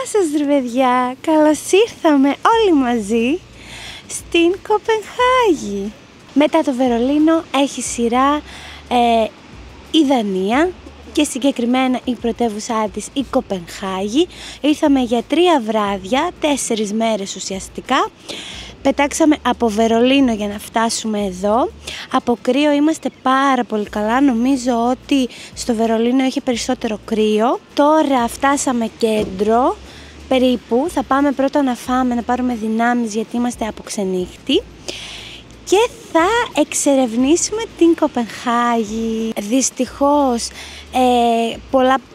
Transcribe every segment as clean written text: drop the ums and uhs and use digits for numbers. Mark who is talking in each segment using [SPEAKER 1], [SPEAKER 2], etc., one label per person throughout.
[SPEAKER 1] σας ρε παιδιά, καλώς ήρθαμε όλοι μαζί στην Κοπενχάγη. Μετά το Βερολίνο έχει σειρά η Δανία και συγκεκριμένα η πρωτεύουσά της η Κοπενχάγη. Ήρθαμε για 3 βράδια, 4 μέρες ουσιαστικά. Πετάξαμε από Βερολίνο για να φτάσουμε εδώ. Από κρύο είμαστε πάρα πολύ καλά. Νομίζω ότι στο Βερολίνο είχε περισσότερο κρύο. Τώρα φτάσαμε κέντρο περίπου. Θα πάμε πρώτα να φάμε, να πάρουμε δυνάμεις γιατί είμαστε από ξενύχτη. Και θα εξερευνήσουμε την Κοπενχάγη. Δυστυχώς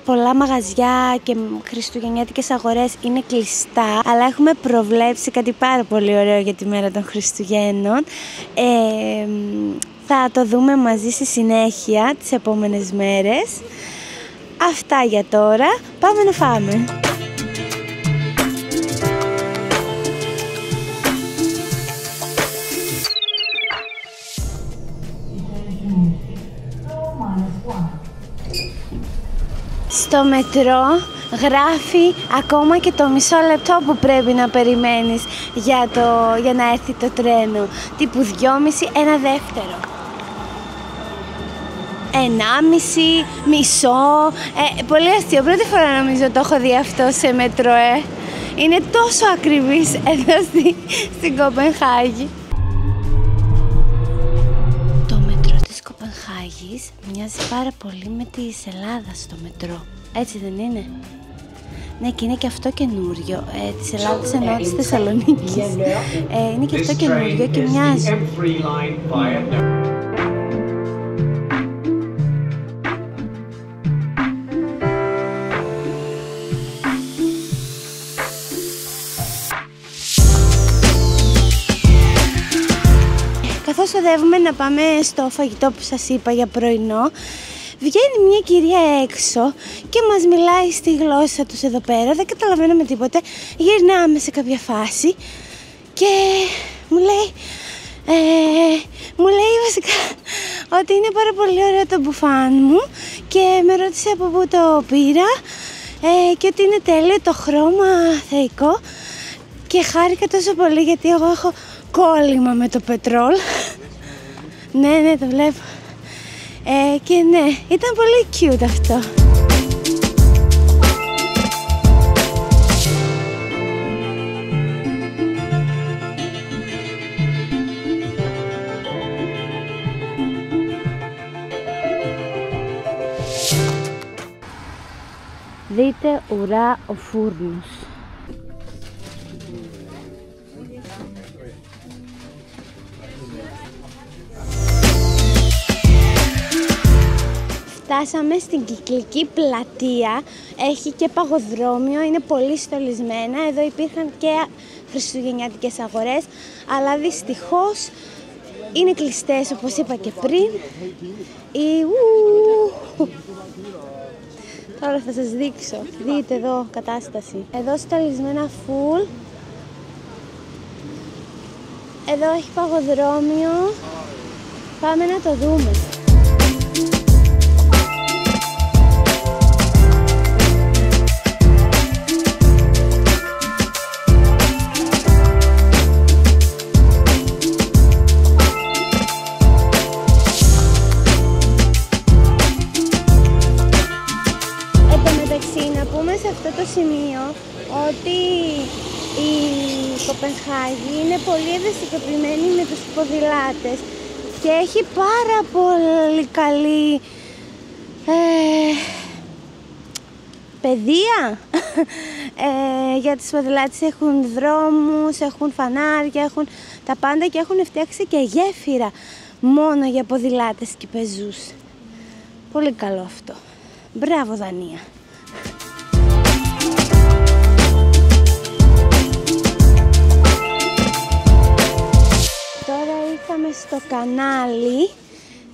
[SPEAKER 1] πολλά μαγαζιά και χριστουγεννιάτικες αγορές είναι κλειστά, αλλά έχουμε προβλέψει κάτι πάρα πολύ ωραίο για τη μέρα των Χριστουγέννων. Θα το δούμε μαζί στη συνέχεια τις επόμενες μέρες. Αυτά για τώρα, πάμε να φάμε. Στο μετρό γράφει ακόμα και το μισό λεπτό που πρέπει να περιμένεις για να έρθει το τρένο. Τύπου 2,5, ένα δεύτερο. 1,5, μισό. Πολύ αστείο. Πρώτη φορά νομίζω το έχω δει αυτό σε μετρό. Είναι τόσο ακριβής εδώ στην Κοπενχάγη. Κοπενχάγης μοιάζει πάρα πολύ με της Ελλάδας στο μετρό, έτσι δεν είναι? Ναι, και είναι και αυτό καινούριο, της Ελλάδας εννοώ της Θεσσαλονίκης. Είναι και αυτό καινούριο και μοιάζει. Καθώς οδεύουμε να πάμε στο φαγητό που σας είπα για πρωινό, βγαίνει μια κυρία έξω και μας μιλάει στη γλώσσα τους εδώ πέρα, δεν καταλαβαίνουμε τίποτε. Γυρνάμε σε κάποια φάση και μου λέει βασικά ότι είναι πάρα πολύ ωραίο το μπουφάν μου και με ρώτησε από πού το πήρα και ότι είναι τέλειο το χρώμα θεϊκό και χάρηκα τόσο πολύ γιατί εγώ έχω κόλλημα με το πετρόλ. Ναι, το βλέπω. Και ναι, ήταν πολύ cute αυτό. Δείτε ουρά ο φούρνος. Φτάσαμε στην Κυκλική Πλατεία, έχει και παγοδρόμιο, είναι πολύ στολισμένα. Εδώ υπήρχαν και χριστουγεννιάτικες αγορές, αλλά δυστυχώς είναι κλειστές όπως είπα και πριν. Τώρα θα σας δείξω, δείτε εδώ κατάσταση. Εδώ στολισμένα full. Εδώ έχει παγοδρόμιο, πάμε να το δούμε. Να πούμε σε αυτό το σημείο ότι η Κοπενχάγη είναι πολύ ευαισθητοποιημένη με τους ποδηλάτες και έχει πάρα πολύ καλή παιδεία για τους ποδηλάτες. Έχουν δρόμους, έχουν φανάρια, έχουν τα πάντα και έχουν φτιάξει και γέφυρα μόνο για ποδηλάτες και πεζούς. Πολύ καλό αυτό. Μπράβο Δανία. Τώρα ήρθαμε στο κανάλι,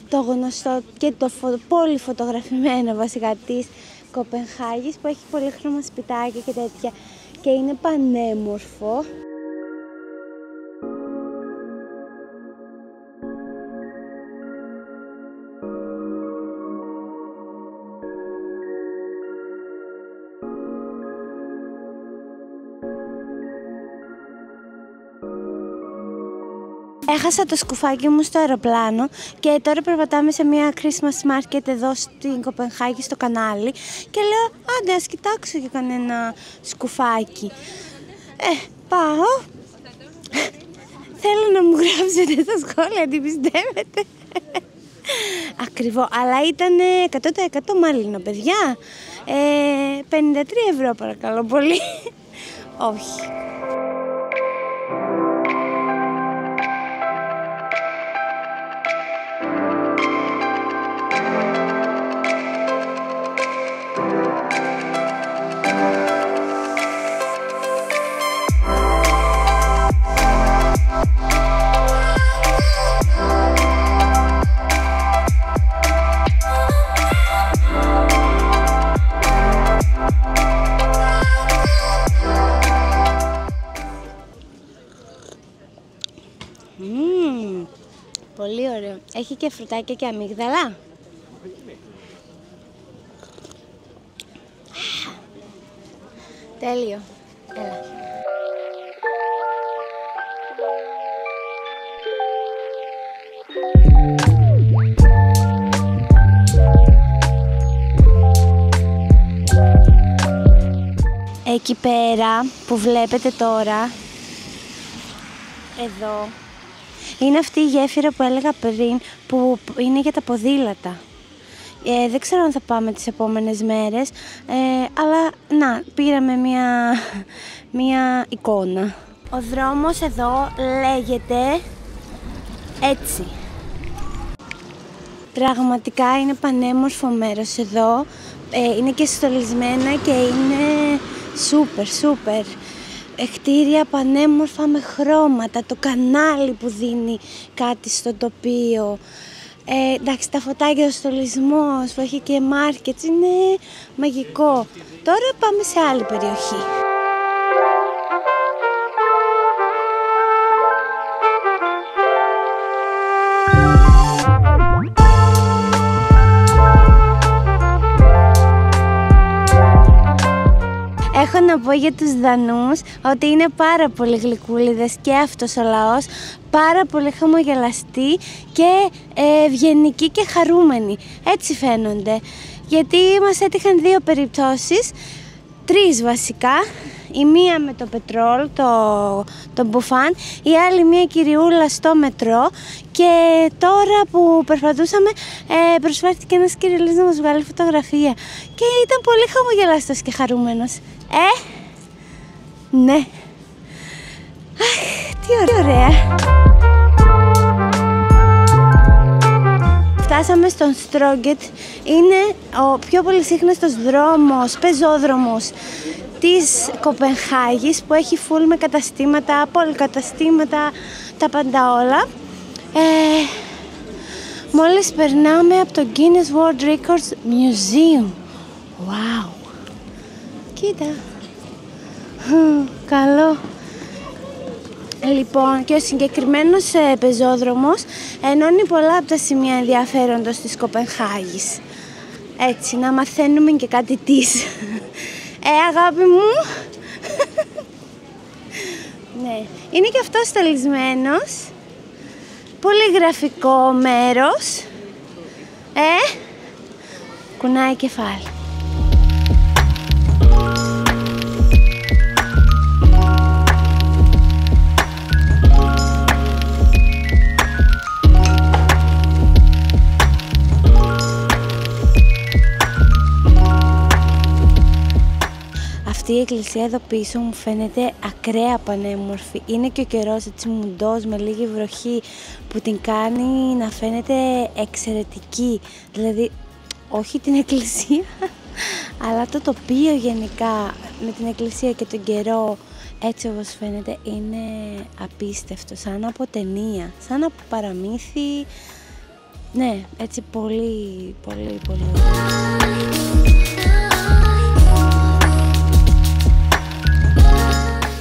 [SPEAKER 1] το γνωστό και το πολύ φωτογραφημένο βασικά της Κοπενχάγης, που έχει πολύχρωμα σπιτάκια και τέτοια και είναι πανέμορφο. Έχασα το σκουφάκι μου στο αεροπλάνο και τώρα περπατάμε σε μια Christmas market εδώ στην Κοπενχάγη στο κανάλι και λέω άντε ας κοιτάξω για κανένα σκουφάκι. Πάω. Θέλω να μου γράψετε στα σχόλια τι πιστεύετε. Ακριβό, αλλά ήταν 100% μάλινο παιδιά. 53 ευρώ παρακαλώ πολύ. Όχι. Πολύ ωραίο. Έχει και φρουτάκια και αμύγδαλα. Τέλειο. Έλα. Εκεί πέρα που βλέπετε τώρα, εδώ, είναι αυτή η γέφυρα που έλεγα πριν, που είναι για τα ποδήλατα. Δεν ξέρω αν θα πάμε τις επόμενες μέρες, αλλά να, πήραμε μία εικόνα. Ο δρόμος εδώ λέγεται έτσι. Πραγματικά είναι πανέμορφο μέρος εδώ, είναι και στολισμένα και είναι σούπερ. Κτίρια πανέμορφα με χρώματα, το κανάλι που δίνει κάτι στο τοπίο. Εντάξει, τα φωτάκια, ο στολισμός που έχει και μάρκετς είναι μαγικό. Τώρα πάμε σε άλλη περιοχή. Έχω να πω για τους Δανούς ότι είναι πάρα πολύ γλυκούλιδες και αυτός ο λαός, πάρα πολύ χαμογελαστοί και ευγενικοί και χαρούμενοι. Έτσι φαίνονται. Γιατί μας έτυχαν δύο περιπτώσεις, τρεις βασικά. Η μία με το πετρόλ, το μπουφάν, η άλλη μία κυριούλα στο μετρό και τώρα που περπατούσαμε προσφέρθηκε ένας κυριούλης να μας βγάλει φωτογραφία και ήταν πολύ χαμογελαστός και χαρούμενος. Ναι. Αχ, τι ωραία. Φτάσαμε στον Στρόγκετ. Είναι ο πιο πολυσύχναστος δρόμος, πεζόδρομος της Κοπενχάγης που έχει full με καταστήματα, πολυκαταστήματα, τα πάντα όλα. Μόλις περνάμε από το Guinness World Records Museum. Wow! Κοίτα! Καλό! Λοιπόν, και ο συγκεκριμένος πεζόδρομος ενώνει πολλά από τα σημεία ενδιαφέροντος της Κοπενχάγης. Έτσι, να μαθαίνουμε και κάτι της. Αγάπη μου! Ναι, είναι και αυτός στολισμένος. Πολύ γραφικό μέρος. Κουνάει κεφάλι. Αυτή η εκκλησία εδώ πίσω μου φαίνεται ακραία πανέμορφη. Είναι και ο καιρός έτσι μουντός με λίγη βροχή που την κάνει να φαίνεται εξαιρετική. Δηλαδή όχι την εκκλησία αλλά το τοπίο γενικά με την εκκλησία και τον καιρό έτσι όπως φαίνεται είναι απίστευτο, σαν από ταινία, σαν από παραμύθι. Ναι, έτσι πολύ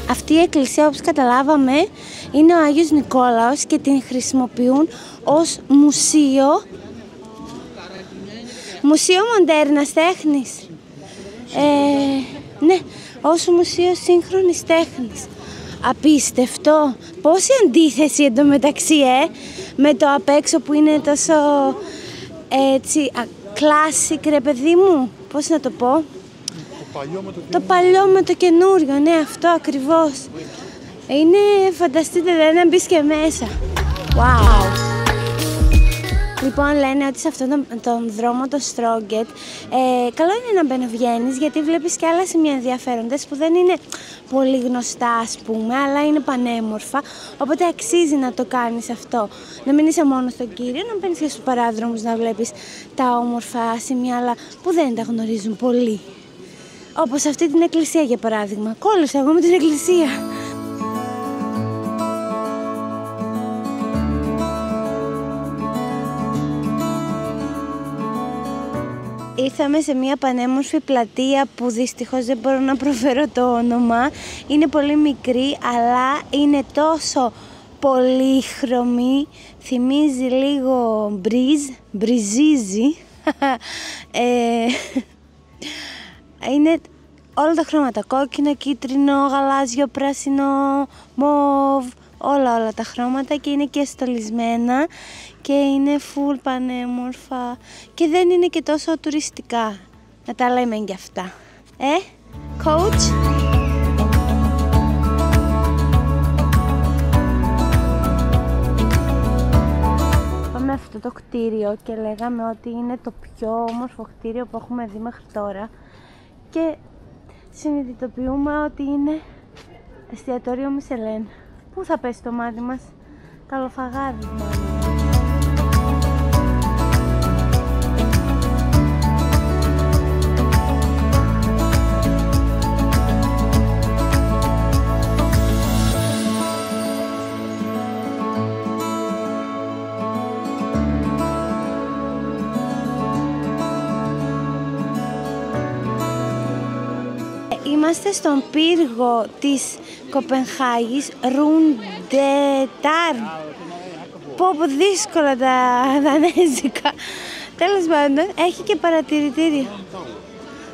[SPEAKER 1] Αυτή η εκκλησία, όπως καταλάβαμε, είναι ο Άγιος Νικόλαος και την χρησιμοποιούν ως μουσείο μοντέρνας τέχνης. Ναι, ως μουσείο σύγχρονης τέχνης. Απίστευτο. Πόση αντίθεση εντωμεταξύ, με το απ' έξω που είναι τόσο έτσι classic, ρε παιδί μου. Πώς να το πω. Το παλιό με το καινούριο, ναι, αυτό ακριβώς. Είναι, φανταστείτε, να μπεις και μέσα. Wow. Λοιπόν, λένε ότι σε αυτόν τον δρόμο, το Στρόγκετ, καλό είναι να μπαινοβγαίνεις, γιατί βλέπεις και άλλα σημεία ενδιαφέροντες που δεν είναι πολύ γνωστά, ας πούμε, αλλά είναι πανέμορφα, οπότε αξίζει να το κάνεις αυτό. Να μην είσαι μόνο στον Κύριο, να μπαίνεις και στους παράδρομους να βλέπεις τα όμορφα σημεία, αλλά που δεν τα γνωρίζουν πολύ. Όπως αυτή την εκκλησία, για παράδειγμα. Κόλλησα εγώ με την εκκλησία. Ήρθαμε σε μια πανέμορφη πλατεία που δυστυχώς δεν μπορώ να προφέρω το όνομα. Είναι πολύ μικρή, αλλά είναι τόσο πολύχρωμη. Θυμίζει λίγο μπριζίζει. Είναι όλα τα χρώματα, κόκκινο, κίτρινο, γαλάζιο, πράσινο, μοβ, όλα τα χρώματα, και είναι και στολισμένα και είναι full πανέμορφα και δεν είναι και τόσο τουριστικά, να τα λέμε και αυτά. Coach? Πάμε αυτό το κτίριο και λέγαμε ότι είναι το πιο όμορφο κτίριο που έχουμε δει μέχρι τώρα και συνειδητοποιούμε ότι είναι εστιατόριο Μισελέν. Πού θα πέσει το μάτι μας? Καλοφαγάδι μάλλον. Είμαστε στον πύργο της Κοπενχάγης, Ρουντετάρ. Πω δύσκολα τα δανέζικα. Τέλος πάντων, έχει και παρατηρητήριο.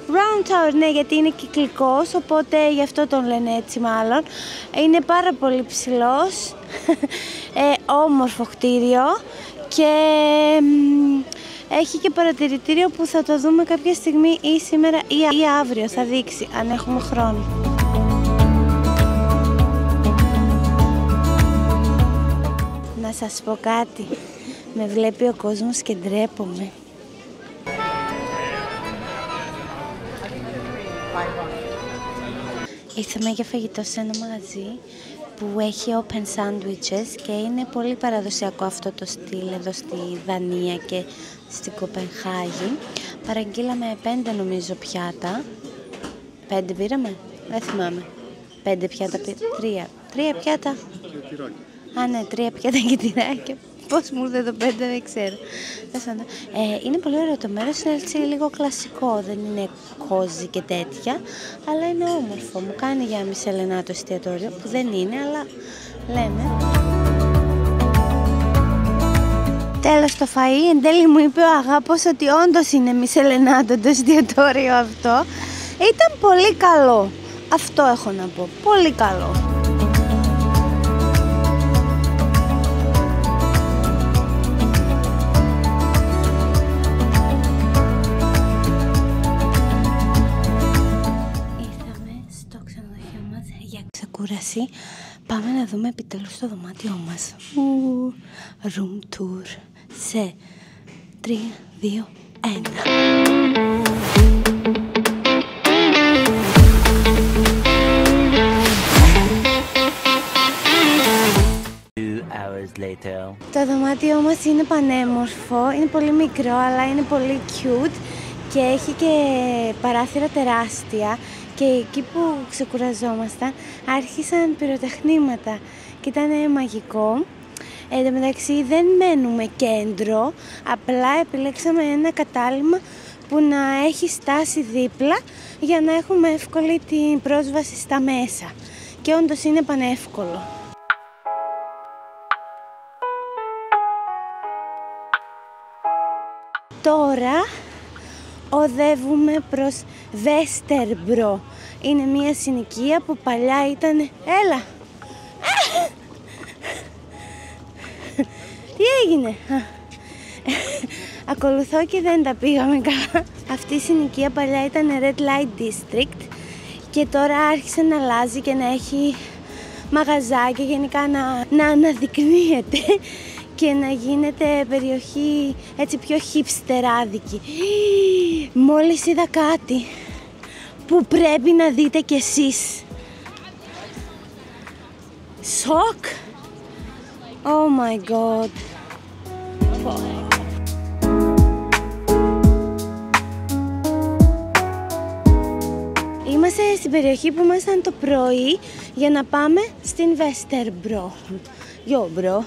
[SPEAKER 1] Round Tower, ναι, γιατί είναι κυκλικός, οπότε γι' αυτό τον λένε έτσι μάλλον. Είναι πάρα πολύ ψηλός, όμορφο κτίριο και έχει και παρατηρητήριο που θα το δούμε κάποια στιγμή ή σήμερα ή αύριο, θα δείξει αν έχουμε χρόνο. Να σας πω κάτι, με βλέπει ο κόσμος και ντρέπομαι. Ήρθαμε για φαγητό σε ένα μαγαζί που έχει open sandwiches και είναι πολύ παραδοσιακό αυτό το στυλ εδώ στη Δανία και στην Κοπενχάγη. Παραγγείλαμε 5 νομίζω πιάτα. 5 πήραμε? Δεν θυμάμαι. 5 πιάτα, 3 πιάτα. Α, ναι, 3 πιάτα και τυράκια. Πώς μου ήρθε το 5 δεν ξέρω. Είναι πολύ ωραίο το μέρος, είναι έτσι λίγο κλασικό, δεν είναι κόζι και τέτοια, αλλά είναι όμορφο. Μου κάνει για Μισελενά το εστιατόριο, που δεν είναι, αλλά λέμε. Τέλος το φαΐ, εν τέλει μου είπε ο Αγάπος ότι όντως είναι Μισελενά το εστιατόριο αυτό. Ήταν πολύ καλό, αυτό έχω να πω, πολύ καλό. Ξεκούραση. Πάμε να δούμε επιτέλους το δωμάτιό μας. Room tour σε 3, 2, 1. Το δωμάτιό μας είναι πανέμορφο, είναι πολύ μικρό αλλά είναι πολύ cute και έχει και παράθυρα τεράστια. Και εκεί που ξεκουραζόμασταν άρχισαν πυροτεχνήματα και ήταν μαγικό. Εν τω μεταξύ δεν μένουμε κέντρο, απλά επιλέξαμε ένα κατάλημα που να έχει στάση δίπλα για να έχουμε εύκολη την πρόσβαση στα μέσα. Και όντως είναι πανεύκολο. Τώρα οδεύουμε προς Βέστερμπρο. Είναι μια συνοικία που παλιά ήταν... Έλα! Τι έγινε? Ακολουθώ και δεν τα πήγαμε καλά. Αυτή η συνοικία παλιά ήταν Red Light District και τώρα άρχισε να αλλάζει και να έχει μαγαζάκια, γενικά να αναδεικνύεται και να γίνεται περιοχή έτσι πιο χιπστεράδικη. Μόλις είδα κάτι που πρέπει να δείτε κι εσείς. Σοκ! Oh my god! Είμαστε στην περιοχή που ήμασταν το πρωί για να πάμε στην Βέστερμπρο. Γιο μπρο.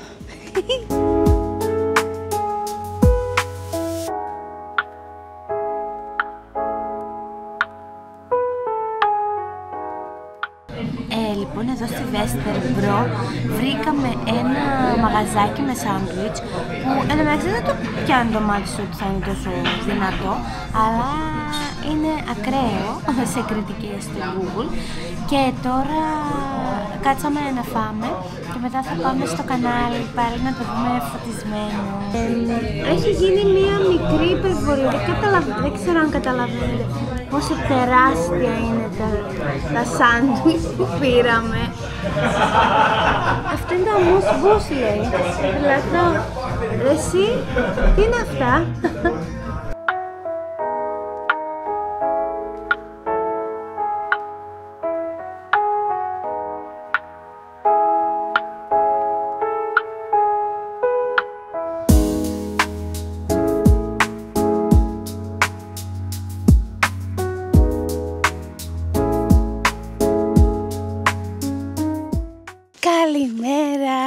[SPEAKER 1] Λοιπόν, εδώ στη Βέστερμπρο βρήκαμε ένα μαγαζάκι με σάντουιτς που εντωμεταξύ δεν το πιάνει το μάτι σου ότι θα είναι τόσο δυνατό, αλλά είναι ακραίο σε κριτικές στο Google. Και τώρα κάτσαμε να φάμε και μετά θα πάμε στο κανάλι πάλι να το δούμε φωτισμένο. Έχει γίνει μία μικρή υπερβολή, δεν ξέρω αν καταλαβαίνετε πόσο τεράστια είναι τα σάντουιτς που πήραμε. Αυτό είναι το αμούς λέει. Δηλαδή, εσύ, τι είναι αυτά? Καλημέρα!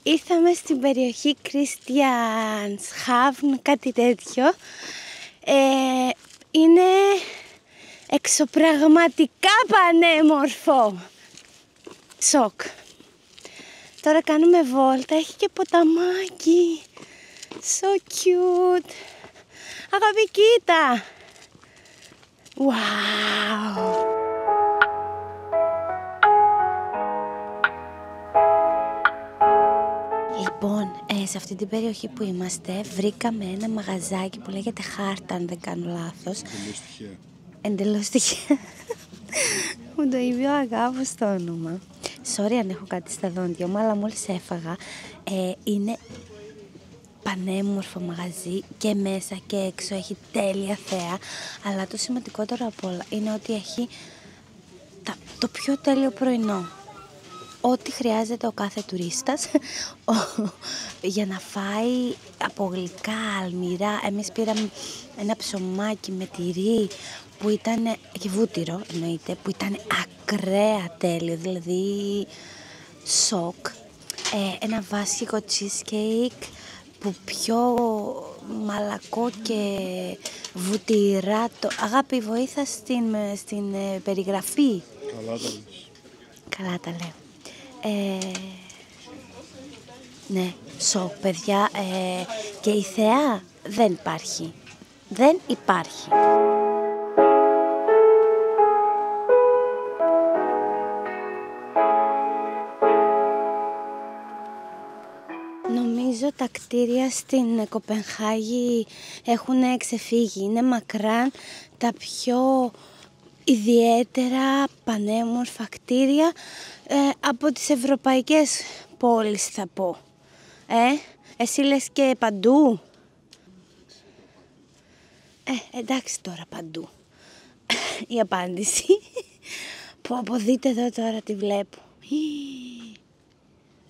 [SPEAKER 1] Ήρθαμε στην περιοχή Christianshavn, κάτι τέτοιο. Είναι εξωπραγματικά πανέμορφο. Σοκ. Τώρα κάνουμε βόλτα, έχει και ποταμάκι. So cute. Αγάπη, κοίτα. Wow. Λοιπόν, σε αυτή την περιοχή που είμαστε βρήκαμε ένα μαγαζάκι που λέγεται Χάρτα, αν δεν κάνω λάθος. Εντελώς τυχαία. Μου το είπε ο Αγάπος το όνομα. Sorry αν έχω κάτι στα δόντια μου, αλλά μόλις έφαγα. Είναι πανέμορφο μαγαζί και μέσα και έξω, έχει τέλεια θέα. Αλλά το σημαντικότερο απ' όλα είναι ότι έχει το πιο τέλειο πρωινό. Ό,τι χρειάζεται ο κάθε τουρίστας για να φάει από γλυκά, αλμυρά. Εμείς πήραμε ένα ψωμάκι με τυρί που ήταν, και βούτυρο εννοείται, που ήταν ακραία τέλειο, δηλαδή σοκ. Ένα βάσικο cheesecake που πιο μαλακό και βουτυράτο. Αγάπη, βοήθα στην περιγραφή.
[SPEAKER 2] Καλά τα λες.
[SPEAKER 1] Καλά τα λέω. Ναι, σοκ παιδιά, και η θεά δεν υπάρχει. Δεν υπάρχει. Νομίζω τα κτίρια στην Κοπενχάγη έχουν ξεφύγει. Είναι μακράν τα πιο ιδιαίτερα πανέμορφα κτίρια από τις ευρωπαϊκές πόλεις, θα πω. Εσύ λες και παντού? Εντάξει τώρα παντού. Η απάντηση. Πω, δείτε εδώ τώρα τι βλέπω.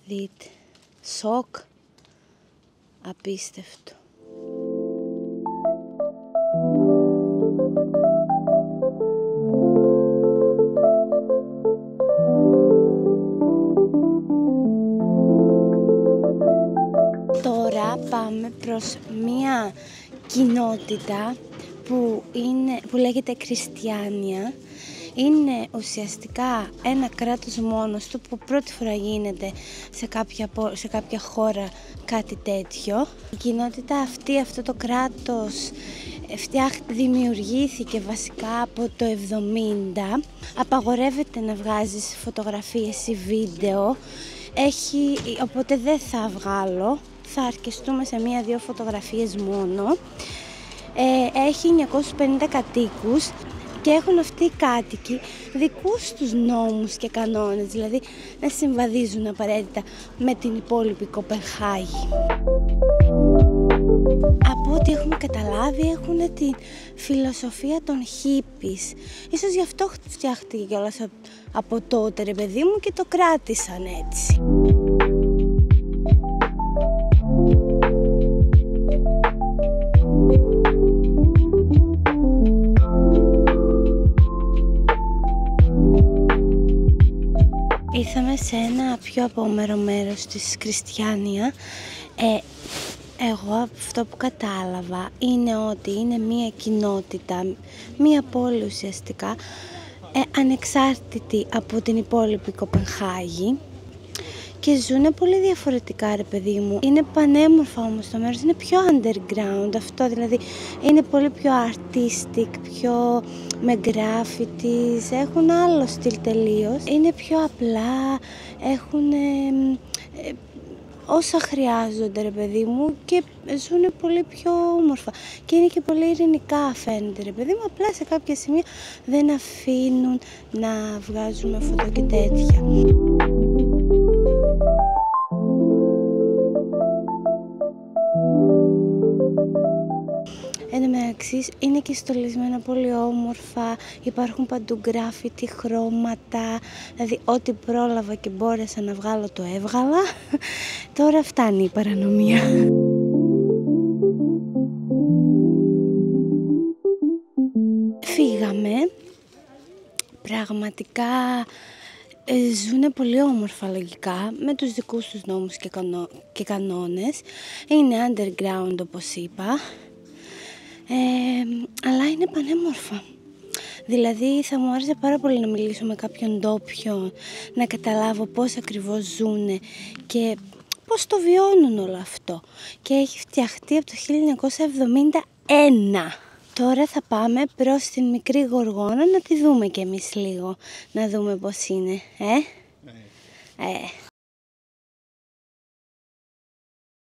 [SPEAKER 1] Δείτε. Σοκ. Απίστευτο. Τώρα πάμε προς μία κοινότητα που λέγεται Χριστιάνια. Είναι ουσιαστικά ένα κράτος μόνος του που πρώτη φορά γίνεται σε κάποια χώρα κάτι τέτοιο. Η κοινότητα αυτή, αυτό το κράτος δημιουργήθηκε βασικά από το 70. Απαγορεύεται να βγάζεις φωτογραφίες ή βίντεο οπότε δεν θα βγάλω, θα αρκεστούμε σε 1-2 φωτογραφίες μόνο. Έχει 950 κατοίκους και έχουν αυτοί οι κάτοικοι δικούς τους νόμους και κανόνες, δηλαδή δεν συμβαδίζουν απαραίτητα με την υπόλοιπη Κοπενχάγη. Από ό,τι έχουμε καταλάβει έχουν τη φιλοσοφία των hippies. Ίσως γι' αυτό φτιάχτηκε κιόλας από τότε, ρε παιδί μου, και το κράτησαν έτσι. Ήρθαμε σε ένα πιο απόμερο μέρος της Κριστιάνια. Εγώ αυτό που κατάλαβα είναι ότι είναι μία κοινότητα, μία πόλη ουσιαστικά, ανεξάρτητη από την υπόλοιπη Κοπενχάγη και ζουνε πολύ διαφορετικά, ρε παιδί μου. Είναι πανέμορφα όμως το μέρος, είναι πιο underground αυτό, δηλαδή είναι πολύ πιο artistic, πιο με graffitis, έχουν άλλο στυλ τελείως, είναι πιο απλά, έχουν όσα χρειάζονται, ρε παιδί μου, και ζουνε πολύ πιο όμορφα και είναι και πολύ ειρηνικά φαίνεται, ρε παιδί μου, απλά σε κάποια σημεία δεν αφήνουν να βγάζουμε φωτό και τέτοια. Εν τω μεταξύ είναι και στολισμένα πολύ όμορφα, υπάρχουν παντού γκράφιτι, χρώματα, δηλαδή ό,τι πρόλαβα και μπόρεσα να βγάλω το έβγαλα. Τώρα φτάνει η παρανομία. Φύγαμε, πραγματικά ζουνε πολύ όμορφα λογικά, με τους δικούς τους νόμους και κανόνες, είναι underground όπως είπα. Αλλά είναι πανέμορφα. Δηλαδή θα μου άρεσε πάρα πολύ να μιλήσω με κάποιον ντόπιο, να καταλάβω πώς ακριβώς ζουνε και πώς το βιώνουν όλο αυτό. Και έχει φτιαχτεί από το 1971. Τώρα θα πάμε προς την μικρή Γοργόνα να τη δούμε κι εμείς λίγο, να δούμε πώς είναι.